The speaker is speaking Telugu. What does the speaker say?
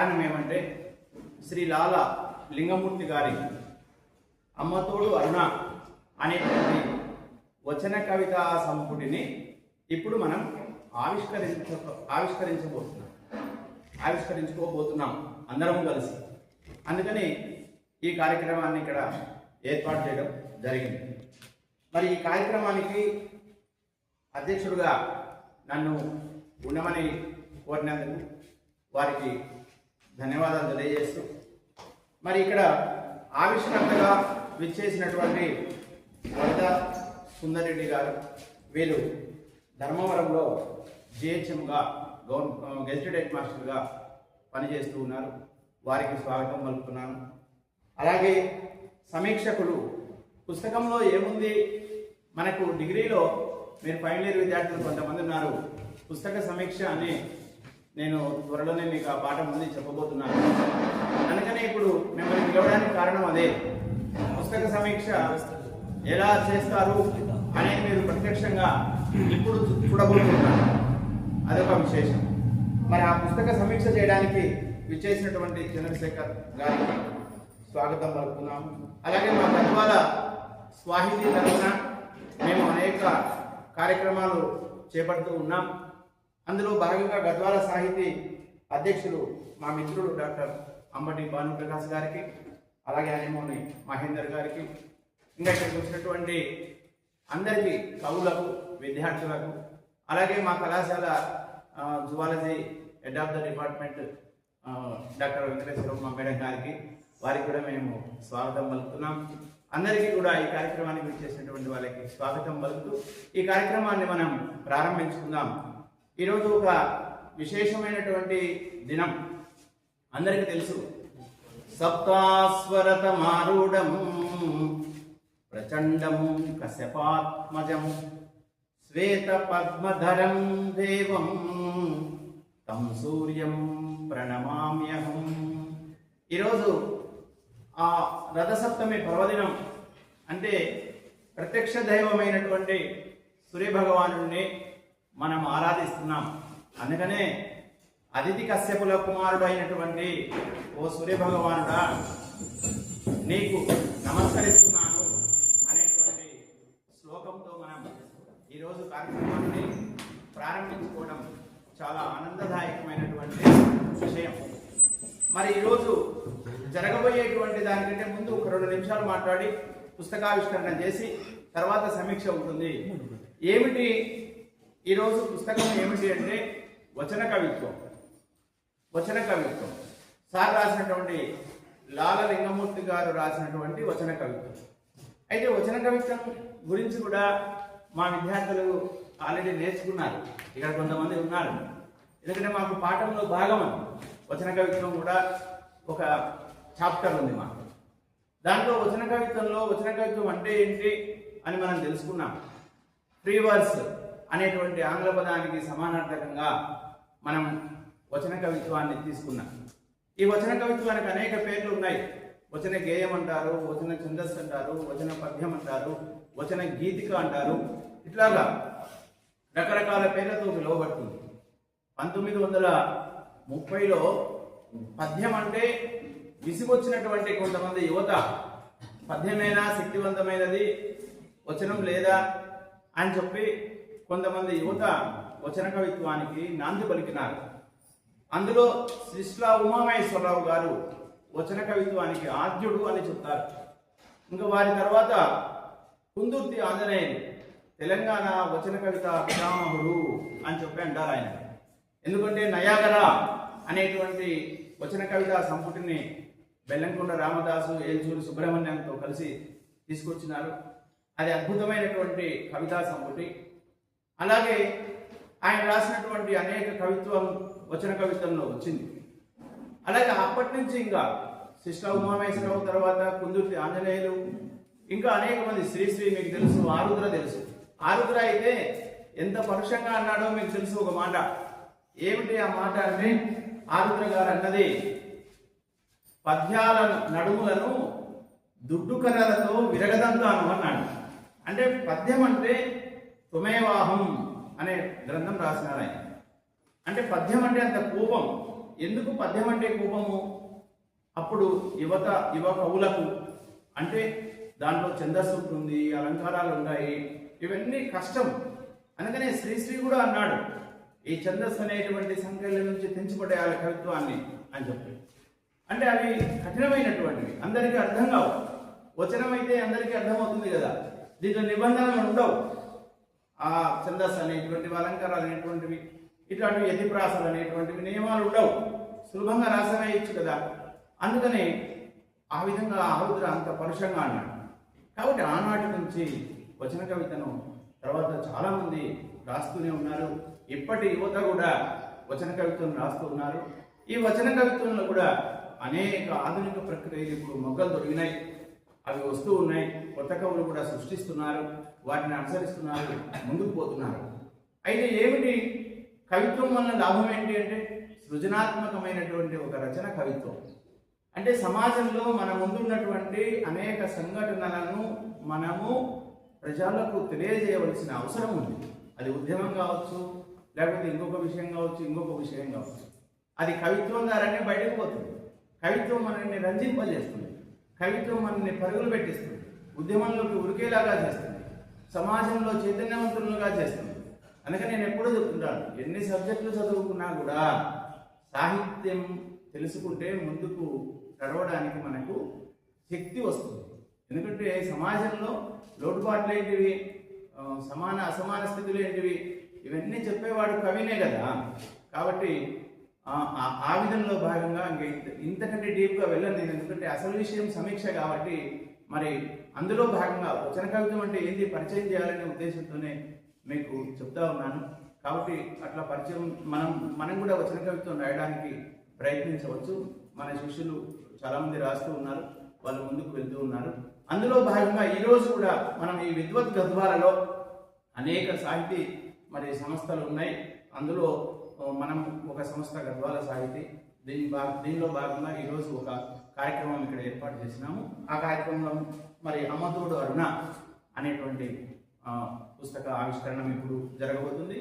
కారణం ఏమంటే శ్రీ లాల లింగమూర్తి గారి అమ్మతోడు అరుణ అనేటువంటి వచన కవితా సంపుటిని ఇప్పుడు మనం ఆవిష్కరించుకోబోతున్నాం అందరము కలిసి. అందుకని ఈ కార్యక్రమాన్ని ఇక్కడ ఏర్పాటు చేయడం జరిగింది. మరి ఈ కార్యక్రమానికి అధ్యక్షుడిగా నన్ను ఉండమని కోరినందుకు వారికి ధన్యవాదాలు తెలియజేస్తూ, మరి ఇక్కడ ఆవిష్కర్తగా విచ్చేసినటువంటి వరద సుందరెడ్డి గారు, వీరు ధర్మవరంలో జిహెచ్ఎంగా గెజిటెడ్ హెడ్ మాస్టర్గా పనిచేస్తూ ఉన్నారు. వారికి స్వాగతం పలుకుతున్నాను. అలాగే సమీక్షకులు, పుస్తకంలో ఏముంది, మనకు డిగ్రీలో మీరు ఫైనల్ ఇయర్ విద్యార్థులు కొంతమంది ఉన్నారు, పుస్తక సమీక్ష అని నేను త్వరలోనే మీకు ఆ పాఠం ముందు చెప్పబోతున్నాను. అందుకనే ఇప్పుడు మిమ్మల్ని పిలవడానికి కారణం అదే. పుస్తక సమీక్ష ఎలా చేస్తారు అనేది మీరు ప్రత్యక్షంగా ఇప్పుడు చూడబోతున్నారు. అదొక విశేషం. మరి ఆ పుస్తక సమీక్ష చేయడానికి విచ్చేసినటువంటి చంద్రశేఖర్ గారికి స్వాగతం పలుకుతున్నాము. అలాగే మా గద్వాల స్వాహితి తరఫున మేము అనేక కార్యక్రమాలు చేపడుతూ ఉన్నాం. అందులో భాగంగా గద్వాల సాహితీ అధ్యక్షులు మా మిత్రుడు డాక్టర్ అంబటి భానుప్రకాష్ గారికి, అలాగే అనేమోని మహేందర్ గారికి, ఇంకా ఇక్కడికి వచ్చినటువంటి అందరికీ కవులకు, విద్యార్థులకు, అలాగే మా కళాశాల zoology head of the department doctor Venkateswaramma madam గారికి, వారికి కూడా మేము స్వాగతం పలుకుతున్నాం. అందరికీ కూడా ఈ కార్యక్రమానికి విచ్చేసినటువంటి వాళ్ళకి స్వాగతం పలుకుతూ ఈ కార్యక్రమాన్ని మనం ప్రారంభించుకుందాం. ఈరోజు ఒక విశేషమైనటువంటి దినం. అందరికీ తెలుసు, సప్తాస్వరతమారూఢం ప్రచండం కశ్యపాత్మజం శ్వేత పద్మధరం దేవం తం సూర్యం ప్రణమామ్యహం. ఈరోజు ఆ రథసప్తమి పర్వదినం అంటే ప్రత్యక్ష దైవమైనటువంటి సూర్యభగవానుడిని మనం ఆరాధిస్తున్నాం. అందుకనే అదితి కశ్యపుల కుమారుడు అయినటువంటి ఓ సూర్యభగవానుడా, నీకు నమస్కరిస్తున్నాను అనేటువంటి శ్లోకంతో మనం ఈరోజు కార్యక్రమాన్ని ప్రారంభించుకోవడం చాలా ఆనందదాయకమైనటువంటి విషయం. మరి ఈరోజు జరగబోయేటువంటి దానికంటే ముందు ఒక 2 నిమిషాలు మాట్లాడి పుస్తకావిష్కరణ చేసి తర్వాత సమీక్ష ఉంటుంది. ఏమిటి ఈరోజు పుస్తకం ఏమిటి అంటే వచన కవిత్వం. సార్ రాసినటువంటి లాల లింగమూర్తి గారు రాసినటువంటి వచన కవిత్వం. అయితే వచన కవిత్వం గురించి కూడా మా విద్యార్థులు ఆల్రెడీ నేర్చుకున్నారు. ఇక్కడ కొంతమంది ఉన్నారు, ఎందుకంటే మాకు పాఠంలో భాగం వచన కవిత్వం కూడా ఒక చాప్టర్ ఉంది మాకు. దాంట్లో వచన కవిత్వం అంటే ఏంటి అని మనం తెలుసుకున్నాం. ఫ్రీ వర్స్ అనేటువంటి ఆంగ్ల పదానికి సమానార్థకంగా మనం వచన కవిత్వాన్ని తీసుకున్నాం. ఈ వచన కవిత్వానికి అనేక పేర్లు ఉన్నాయి. వచన గేయం అంటారు, వచన ఛందస్సు అంటారు, వచన పద్యం అంటారు, వచన గీతిక అంటారు. ఇట్లాగా రకరకాల పేర్లతో పిలువబడుతుంది. 1930లో పద్యం అంటే విసిగొచ్చినటువంటి కొంతమంది యువత పద్యమేనా శక్తివంతమైనది, వచనం లేదా అని చెప్పి కొంతమంది యువత వచన కవిత్వానికి నాంది పలికినారు. అందులో శ్రీశ్లా ఉమామహేశ్వరరావు గారు వచన కవిత్వానికి ఆద్యుడు అని చెప్తారు. ఇంకా వారి తర్వాత కుందుర్తి ఆంజనేయులు తెలంగాణ వచన కవిత పితామహుడు అని చెప్పి అంటారు ఆయన. ఎందుకంటే నయాగరా అనేటువంటి వచన కవిత సంపుటిని బెల్లంకొండ రామదాసు, ఏల్చూరు సుబ్రహ్మణ్యంతో కలిసి తీసుకొచ్చినారు. అది అద్భుతమైనటువంటి కవితా సంపుటి. అలాగే ఆయన రాసినటువంటి అనేక కవిత్వం వచన కవిత్వంలో వచ్చింది. అలాగే అప్పటి నుంచి ఇంకా శ్రీశ్లా ఉమామహేశ్వరరావు తర్వాత కుందుర్తి ఆంజనేయులు, ఇంకా అనేక మంది, శ్రీశ్రీ మీకు తెలుసు, ఆరుద్ర తెలుసు. ఆరుద్ర అయితే ఎంత పరుషంగా అన్నాడో మీకు తెలుసు ఒక మాట. ఏమిటి ఆ మాట అంటే, ఆరుద్ర గారు అన్నది, పద్యాల నడుములను దుడ్డు కర్రలతో విరగదంతాను అన్నాడు. అంటే పద్యం అంటే తుమేవాహం అనే గ్రంథం రాసినారు ఆయన. అంటే పద్యం అంటే అంత కోపం. ఎందుకు పద్యం అంటే కోపము? అప్పుడు యువ కవులకు అంటే దాంట్లో ఛందస్సు ఉంటుంది, అలంకారాలు ఉంటాయి, ఇవన్నీ కష్టం. అందుకనే శ్రీశ్రీ కూడా అన్నాడు, ఈ ఛందస్సు అనేటువంటి సంఖ్యల నుంచి తెంచిపడేయాలి కవిత్వాన్ని అని చెప్పి. అంటే అవి కఠినమైనటువంటివి, అందరికీ అర్థం కావు. వచనం అయితే అందరికీ అర్థమవుతుంది కదా, దీంట్లో నిబంధనలు ఉండవు. ఆ ఛందస్సు అనేటువంటివి, అలంకారాలు అనేటువంటివి, ఇట్లాంటివి యతిప్రాసలు అనేటువంటివి నియమాలు ఉండవు, సులభంగా రాసవేయచ్చు కదా. అందుకని ఆ విధంగా ఆరుద్ర అంత పరుషంగా అన్నాడు. కాబట్టి ఆనాటి నుంచి వచన కవితను తర్వాత చాలామంది రాస్తూనే ఉన్నారు. ఇప్పటి యువత కూడా వచన కవిత్వం రాస్తూ ఉన్నారు. ఈ వచన కవిత్వంలో కూడా అనేక ఆధునిక ప్రక్రియలు ఇప్పుడు మొగ్గలు దొరికినాయి, అవి వస్తూ ఉన్నాయి. కొత్త కవులు కూడా సృష్టిస్తున్నారు, వాటిని అనుసరిస్తున్నారు, ముందుకు పోతున్నారు. అయితే ఏమిటి కవిత్వం వల్ల లాభం ఏంటి అంటే, సృజనాత్మకమైనటువంటి ఒక రచన కవిత్వం. అంటే సమాజంలో మన ముందున్నటువంటి అనేక సంఘటనలను మనము ప్రజలకు తెలియజేయవలసిన అవసరం ఉంది. అది ఉద్యమం కావచ్చు, లేకపోతే ఇంకొక విషయం కావచ్చు, ఇంకొక విషయం కావచ్చు. అది కవిత్వం ద్వారానే బయటకు పోతుంది. కవిత్వం మనల్ని రంజింపజేస్తుంది, కవిత్వం మనల్ని పరుగులు పెట్టిస్తుంది, ఉద్యమంలోకి ఉరికేలాగా చేస్తుంది, సమాజంలో చైతన్యవంతులుగా చేస్తుంది. అందుకని నేను ఎప్పుడూ చెప్తుంటాను, ఎన్ని సబ్జెక్టులు చదువుకున్నా కూడా సాహిత్యం తెలుసుకుంటే ముందుకు నడవడానికి మనకు శక్తి వస్తుంది. ఎందుకంటే సమాజంలో లోటుపాట్లు ఏంటివి, సమాన అసమాన స్థితులు ఏంటివి, ఇవన్నీ చెప్పేవాడు కవినే కదా. కాబట్టి ఆ విధంలో భాగంగా ఇంతకంటే డీప్గా వెళ్ళను నేను, ఎందుకంటే అసలు విషయం సమీక్ష కాబట్టి. మరి అందులో భాగంగా వచన కవిత్వం అంటే ఏంటి పరిచయం చేయాలనే ఉద్దేశంతోనే మీకు చెప్తా ఉన్నాను. కాబట్టి అట్లా పరిచయం మనం కూడా వచన కవిత్వం రాయడానికి ప్రయత్నించవచ్చు. మన శిష్యులు చాలామంది రాస్తూ ఉన్నారు, వాళ్ళు ముందుకు వెళ్తూ ఉన్నారు. అందులో భాగంగా ఈరోజు కూడా మనం ఈ విద్వత్ గద్వాలలో అనేక సాహితీ సంస్థలు ఉన్నాయి. అందులో మనం ఒక సంస్థ గద్వాల సాహితీ, దీనిలో భాగంగా ఈరోజు ఒక కార్యక్రమం ఇక్కడ ఏర్పాటు చేసినాము. ఆ కార్యక్రమంలో అమ్మతోడు అరుణ అనేటువంటి పుస్తక ఆవిష్కరణ ఇప్పుడు జరగబోతుంది.